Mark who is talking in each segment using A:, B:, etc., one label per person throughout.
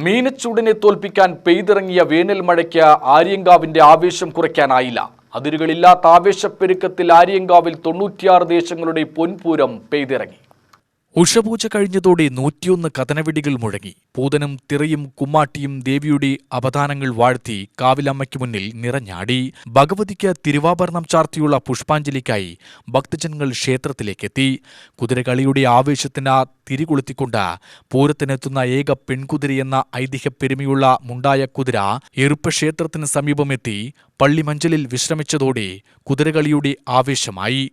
A: മീനച്ചൂടിനെ തോൽപ്പിക്കാൻ പെയ്തിറങ്ങിയ വേനൽ മഴയ്ക്ക് ആര്യങ്കാവിന്റെ ആവേശം കുറയ്ക്കാനായില്ല. അതിരുകളില്ലാത്ത ആവേശപ്പെരുക്കത്തിൽ ആര്യങ്കാവിൽ 96 ദേശങ്ങളുടെ പൊൻപൂരം പെയ്തിറങ്ങി. ഉഷപൂജ കഴിഞ്ഞതോടെ 101 കഥനവെടികൾ മുഴങ്ങി. പൂതനും തിറയും കുമ്മാട്ടിയും ദേവിയുടെ അവതാനങ്ങൾ വാഴ്ത്തി കാവിലമ്മയ്ക്ക് മുന്നിൽ നിറഞ്ഞാടി. ഭഗവതിക്ക് തിരുവാഭരണം ചാർത്തിയുള്ള പുഷ്പാഞ്ജലിക്കായി ഭക്തജനങ്ങൾ ക്ഷേത്രത്തിലേക്കെത്തി. കുതിരകളിയുടെ ആവേശത്തിന് തിരികൊളുത്തിക്കൊണ്ട് പൂരത്തിനെത്തുന്ന ഏക പെൺകുതിരയെന്ന ഐതിഹ്യപ്പെരുമയുള്ള മുണ്ടായ കുതിര എറുപ്പ ക്ഷേത്രത്തിന് സമീപമെത്തി പള്ളിമഞ്ചലിൽ വിശ്രമിച്ചതോടെ കുതിരകളിയുടെ ആവേശമായി.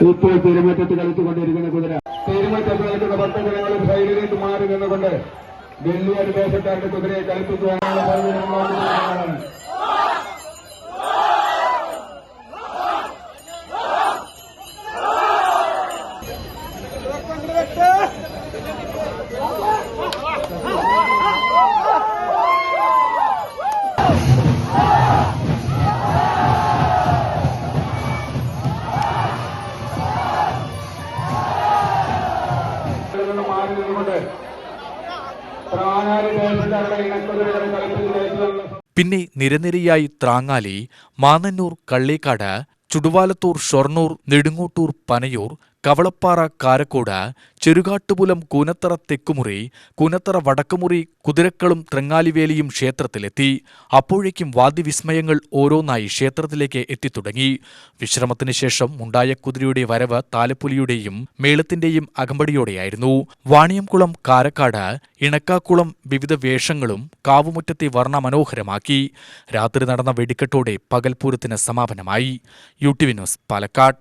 B: ഇപ്പോൾ തിരുമറ്റത്ത് കളിച്ചുകൊണ്ടിരിക്കുന്ന കുതിര തിരുമറ്റത്ത് കളിക്കുന്ന ഭക്തജനങ്ങളും സൈഡിലേക്ക് മാറി നിന്നുകൊണ്ട് വെള്ളിയാട് ദേശക്കാരുടെ കുതിരയെ കളിപ്പിക്കുവാനുള്ള സൗകര്യമാണ്.
A: പിന്നെ നിരനിരയായി ത്രാങ്ങാലി, മാന്നന്നൂർ, കള്ളേക്കാട്, ചുടുവാലത്തൂർ, ഷൊർണൂർ, നെടുങ്ങോട്ടൂർ, പനയൂർ, കവളപ്പാറ, കാരക്കോട്, ചെറുകാട്ടുപുലം, കൂനത്തറ തെക്കുമുറി, കൂനത്തറ വടക്കുമുറി കുതിരക്കളും ത്രങ്ങാലിവേലിയും ക്ഷേത്രത്തിലെത്തി. അപ്പോഴേക്കും വാദ്യവിസ്മയങ്ങൾ ഓരോന്നായി ക്ഷേത്രത്തിലേക്ക് എത്തിത്തുടങ്ങി. വിശ്രമത്തിന് ശേഷം ഉണ്ടായ കുതിരയുടെ വരവ് താലപ്പൊലിയുടെയും മേളത്തിന്റെയും അകമ്പടിയോടെയായിരുന്നു. വാണിയംകുളം, കാരക്കാട്, ഇണക്കാക്കുളം വിവിധ വേഷങ്ങളും കാവുമുറ്റത്തെ വർണ്ണമനോഹരമാക്കി. രാത്രി നടന്ന വെടിക്കെട്ടോടെ പകൽപൂരത്തിന് സമാപനമായി. UTV news, Palakkad.